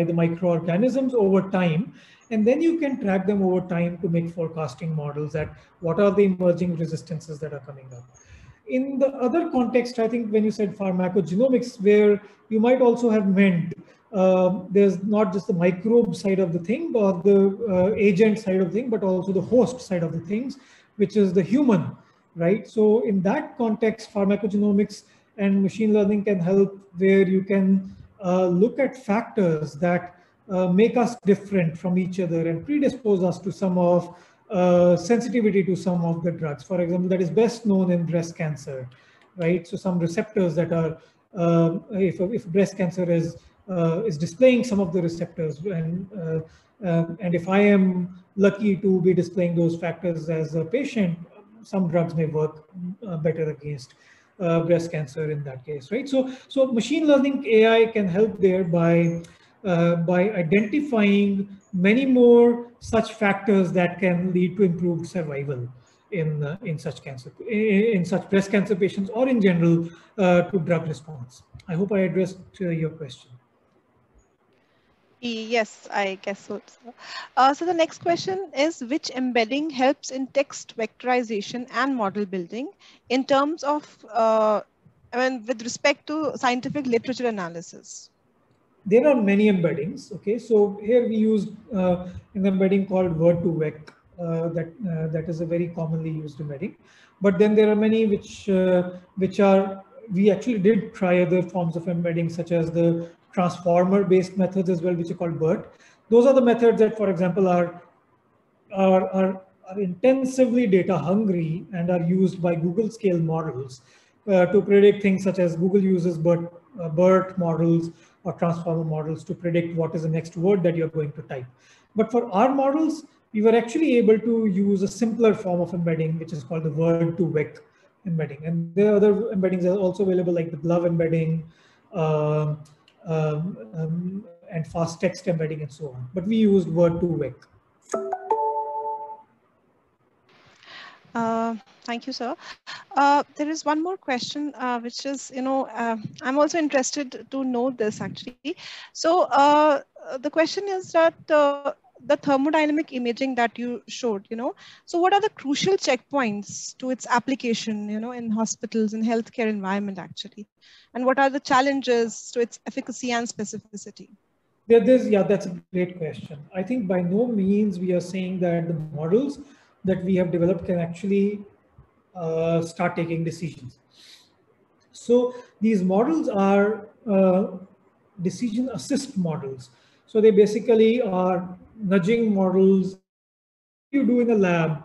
B: the microorganisms over time, and then you can track them over time to make forecasting models at what are the emerging resistances that are coming up. In the other context, I think when you said pharmacogenomics, where you might also have meant there's not just the microbe side of the thing or the agent side of the thing, but also the host side of the things, which is the human, right? So in that context, pharmacogenomics and machine learning can help, where you can look at factors that make us different from each other and predispose us to some of sensitivity to some of the drugs. For example, that is best known in breast cancer, right? So some receptors that are, if breast cancer is displaying some of the receptors, and if I am lucky to be displaying those factors as a patient, some drugs may work better against breast cancer in that case, right? So machine learning AI can help there by identifying many more such factors that can lead to improved survival in such cancer, in such breast cancer patients, or in general to drug response. I hope I addressed your question.
A: Yes, I guess so. So the next question is, which embedding helps in text vectorization and model building in terms of, with respect to scientific literature analysis?
B: There are many embeddings. Okay, so here we used an embedding called Word2Vec. That is a very commonly used embedding. But then there are many which are, we actually did try other forms of embedding, such as the transformer-based methods as well, which are called BERT. Those are the methods that, for example, are intensively data hungry and are used by Google scale models to predict things such as Google uses BERT models or transformer models to predict what is the next word that you're going to type. But for our models, we were actually able to use a simpler form of embedding, which is called the Word2Vec embedding. And there are other embeddings that are also available, like the GloVe embedding and fast text embedding and so on. But we used Word2Vec.
A: Thank you, sir. There is one more question, which is, I'm also interested to know this actually. So the question is that the thermodynamic imaging that you showed, so what are the crucial checkpoints to its application, in hospitals and healthcare environment actually? And what are the challenges to its efficacy and specificity?
B: Yeah, that's a great question. I think by no means we are saying that the models that we have developed can actually start taking decisions. So these models are decision assist models. So they basically are nudging models. Whatever you do in a lab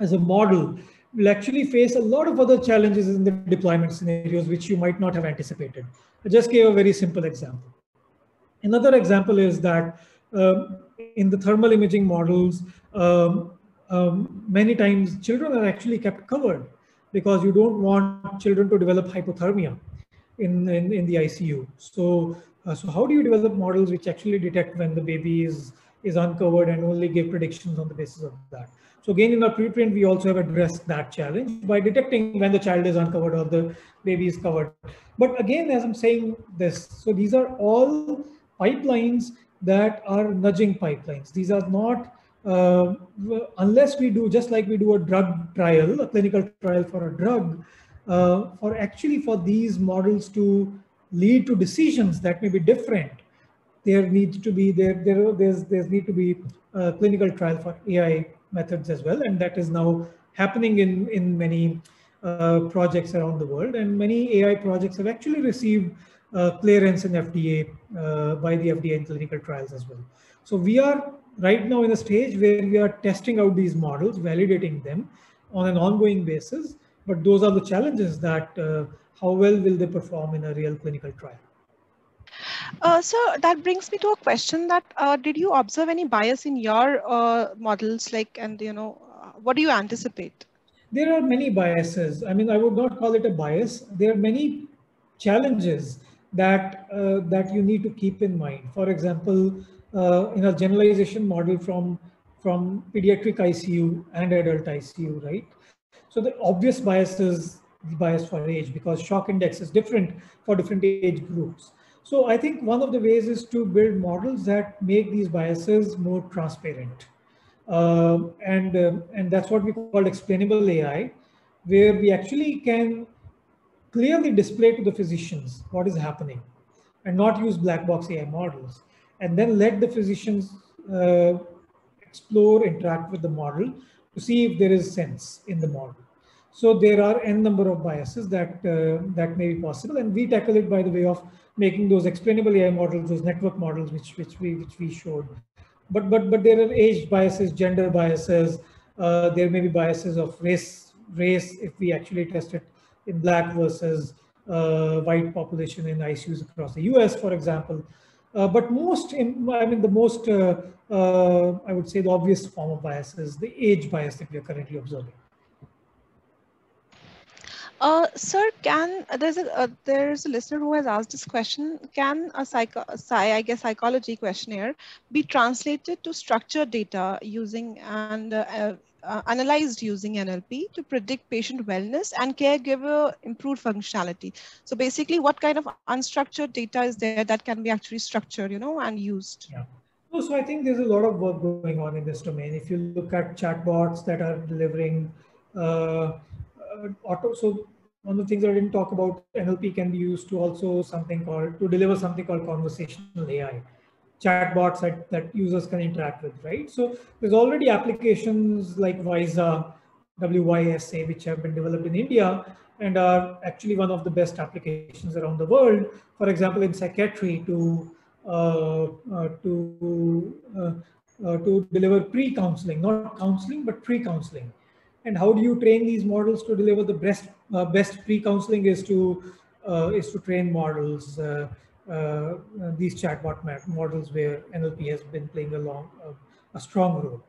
B: as a model will actually face a lot of other challenges in the deployment scenarios, which you might not have anticipated. I just gave a very simple example. Another example is that in the thermal imaging models, many times children are actually kept covered because you don't want children to develop hypothermia in the ICU. So how do you develop models which actually detect when the baby is uncovered and only give predictions on the basis of that? So again, in our preprint, we also have addressed that challenge by detecting when the child is uncovered or the baby is covered. But again, as I'm saying this, so these are all pipelines that are nudging pipelines. These are not, unless we do, just like we do a drug trial, a clinical trial for a drug, for these models to lead to decisions that may be different, there needs to be there's need to be a clinical trial for AI methods as well, and that is now happening in many projects around the world, and many AI projects have actually received clearance in FDA by the FDA in clinical trials as well. So we are right now in a stage where we are testing out these models, validating them on an ongoing basis. But those are the challenges that how well will they perform in a real clinical trial?
A: So that brings me to a question that did you observe any bias in your models, what do you anticipate?
B: There are many biases. I mean, I would not call it a bias. There are many challenges that you need to keep in mind. For example, in a generalization model from pediatric ICU and adult ICU, right? So the obvious bias is the bias for age, because shock index is different for different age groups. So I think one of the ways is to build models that make these biases more transparent. And that's what we call explainable AI, where we actually can clearly display to the physicians what is happening and not use black box AI models, and then let the physicians explore, interact with the model to see if there is sense in the model. So there are n number of biases that may be possible, and we tackle it by the way of making those explainable AI models, those network models, which we showed. But there are age biases, gender biases. There may be biases of race if we actually test it in black versus white population in ICUs across the US, for example. But I would say the obvious form of bias is the age bias that we are currently observing.
A: Sir, there's a listener who has asked this question. Can a psychology questionnaire be translated to structured data using and analyzed using NLP to predict patient wellness and caregiver improved functionality? So basically, what kind of unstructured data is there that can be actually structured, and used?
B: Yeah. So I think there's a lot of work going on in this domain. If you look at chatbots that are delivering so one of the things I didn't talk about, NLP can be used to also deliver something called conversational AI, chatbots that users can interact with, right? So there's already applications like WISA, WYSA, which have been developed in India and are actually one of the best applications around the world. For example, in psychiatry to deliver pre-counseling, not counseling, but pre-counseling. And how do you train these models to deliver the best pre-counseling is to train models, these chatbot models where NLP has been playing a strong role.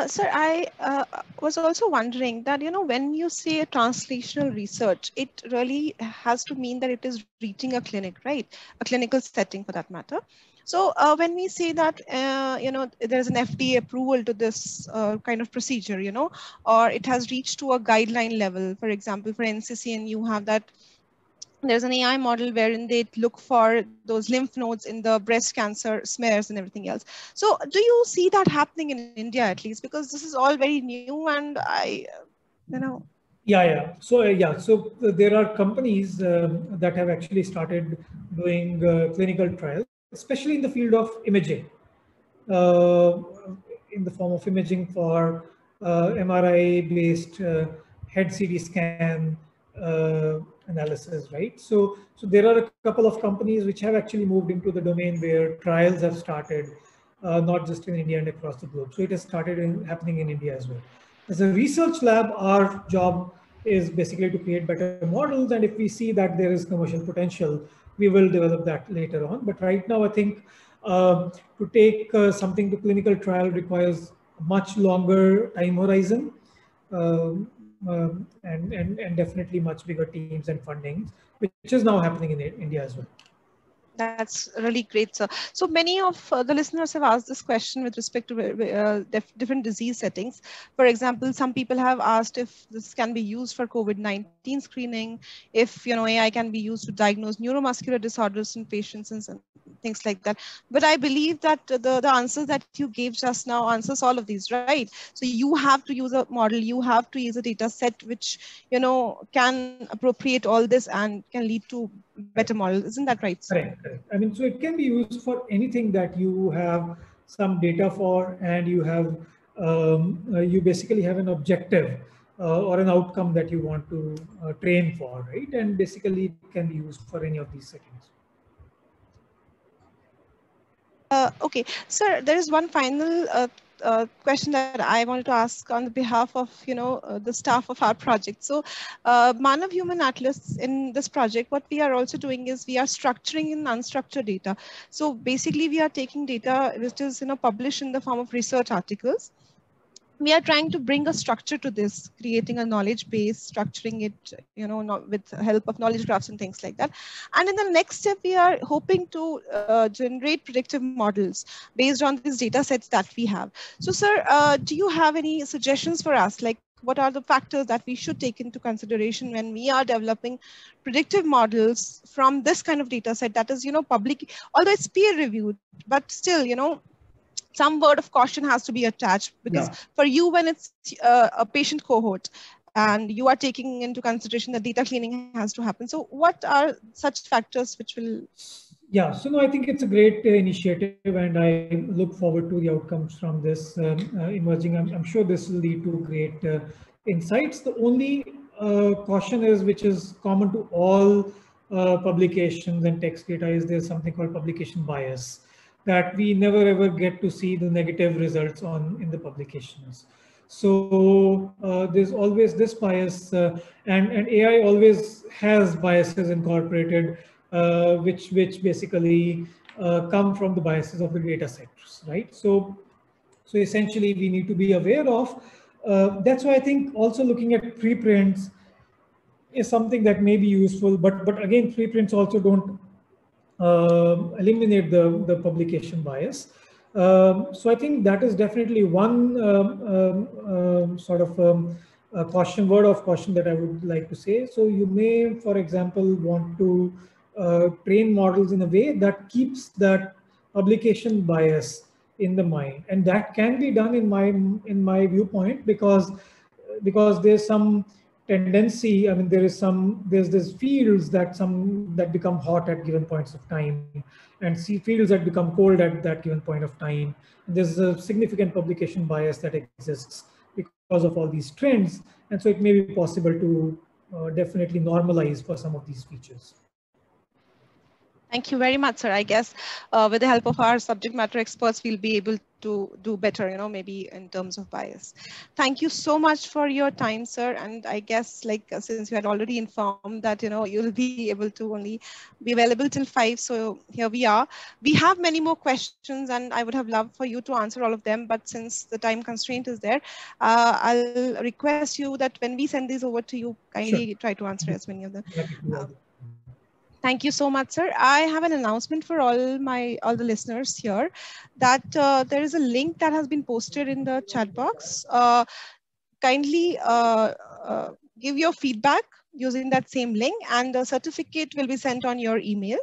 A: Sir, I was also wondering that, when you say a translational research, it really has to mean that it is reaching a clinic, right? A clinical setting for that matter. So when we say that, there's an FDA approval to this kind of procedure, or it has reached to a guideline level, for example, for NCCN, you have that there's an AI model wherein they look for those lymph nodes in the breast cancer smears and everything else. So do you see that happening in India at least? Because this is all very new and
B: Yeah. So there are companies that have actually started doing clinical trials, especially in the field of imaging, uh, in the form of imaging for MRI-based head CT scan analysis, right? So there are a couple of companies which have actually moved into the domain where trials have started, not just in India and across the globe. So it has started happening in India as well. As a research lab, our job is basically to create better models, and if we see that there is commercial potential, we will develop that later on. But right now, I think to take something to clinical trial requires a much longer time horizon, and definitely much bigger teams and funding, which is now happening in India as well.
A: That's really great, sir. So many of the listeners have asked this question with respect to different disease settings. For example, some people have asked if this can be used for COVID-19 screening, if AI can be used to diagnose neuromuscular disorders in patients and things like that. But I believe that the answers that you gave just now answers all of these, right? So you have to use a model, you have to use a data set which can appropriate all this and can lead to better models. Isn't that right, sir?
B: Correct. I mean, so it can be used for anything that you have some data for, and you have you basically have an objective or an outcome that you want to train for, right? And basically, it can be used for any of these settings.
A: Okay, sir, there is one final question that I wanted to ask on the behalf of the staff of our project. So Manav Human Atlas, in this project, what we are also doing is we are structuring in unstructured data. So basically we are taking data which is published in the form of research articles. We are trying to bring a structure to this, creating a knowledge base, structuring it, with the help of knowledge graphs and things like that. And in the next step, we are hoping to generate predictive models based on these data sets that we have. So, sir, do you have any suggestions for us? Like, what are the factors that we should take into consideration when we are developing predictive models from this kind of data set that is, public, although it's peer reviewed, but still, some word of caution has to be attached, because for you, when it's a patient cohort and you are taking into consideration that data cleaning has to happen. So what are such factors which will...
B: Yeah, so no, I think it's a great initiative, and I look forward to the outcomes from this emerging. I'm sure this will lead to great insights. The only caution is, which is common to all publications and text data, is there's something called publication bias, that we never ever get to see the negative results in the publications. So there's always this bias, and AI always has biases incorporated, which basically come from the biases of the data sets, right? So essentially we need to be aware of. That's why I think also looking at preprints is something that may be useful, but again, preprints also don't eliminate the publication bias. So I think that is definitely one sort of caution, word of caution that I would like to say. So you may, for example, want to train models in a way that keeps that publication bias in the mind, and that can be done in my viewpoint, because there's some tendency. I mean, there's this fields that become hot at given points of time, and see fields that become cold at that given point of time. And there's a significant publication bias that exists because of all these trends, and so it may be possible to definitely normalize for some of these features.
A: Thank you very much, sir. I guess with the help of our subject matter experts, we'll be able to do better, maybe in terms of bias. Thank you so much for your time, sir. And I guess, since you had already informed that, you'll be able to only be available till 5. So here we are. We have many more questions, and I would have loved for you to answer all of them. But since the time constraint is there, I'll request you that when we send these over to you, kindly try to answer as many of them. Thank you so much, sir. I have an announcement for all the listeners here, that there is a link that has been posted in the chat box. Kindly give your feedback using that same link, and the certificate will be sent on your email.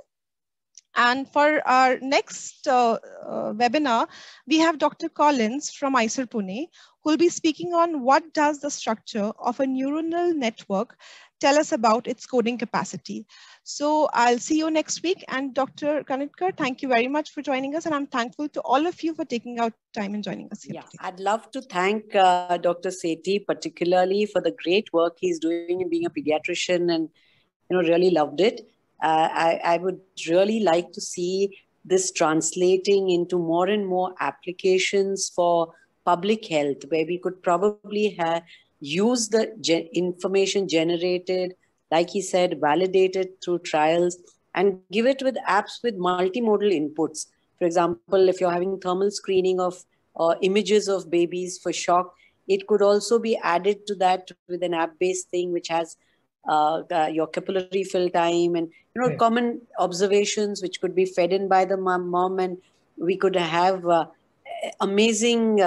A: And for our next webinar, we have Dr. Collins from IISER Pune, who will be speaking on what does the structure of a neuronal network tell us about its coding capacity. So I'll see you next week. And Dr. Kanetkar, thank you very much for joining us. And I'm thankful to all of you for taking out time and joining us here today.
C: I'd love to thank Dr. Sethi particularly for the great work he's doing in being a pediatrician, and really loved it. I would really like to see this translating into more and more applications for public health, where we could probably use the information generated, like he said, validated through trials, and give it with apps with multimodal inputs. For example, if you're having thermal screening of images of babies for shock, it could also be added to that with an app-based thing which has your capillary fill time and common observations which could be fed in by the mom, and we could have amazing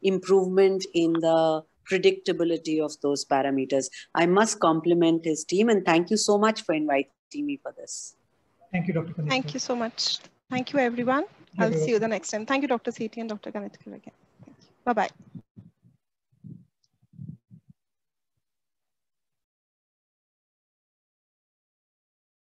C: improvement in the predictability of those parameters. I must compliment his team, and thank you so much for inviting me for this.
B: Thank you, Dr. Kanetkar.
A: Thank you so much. Thank you, everyone. I'll see you the next time. Thank you, Dr. Sethi and Dr. Kanetkar again. Bye-bye.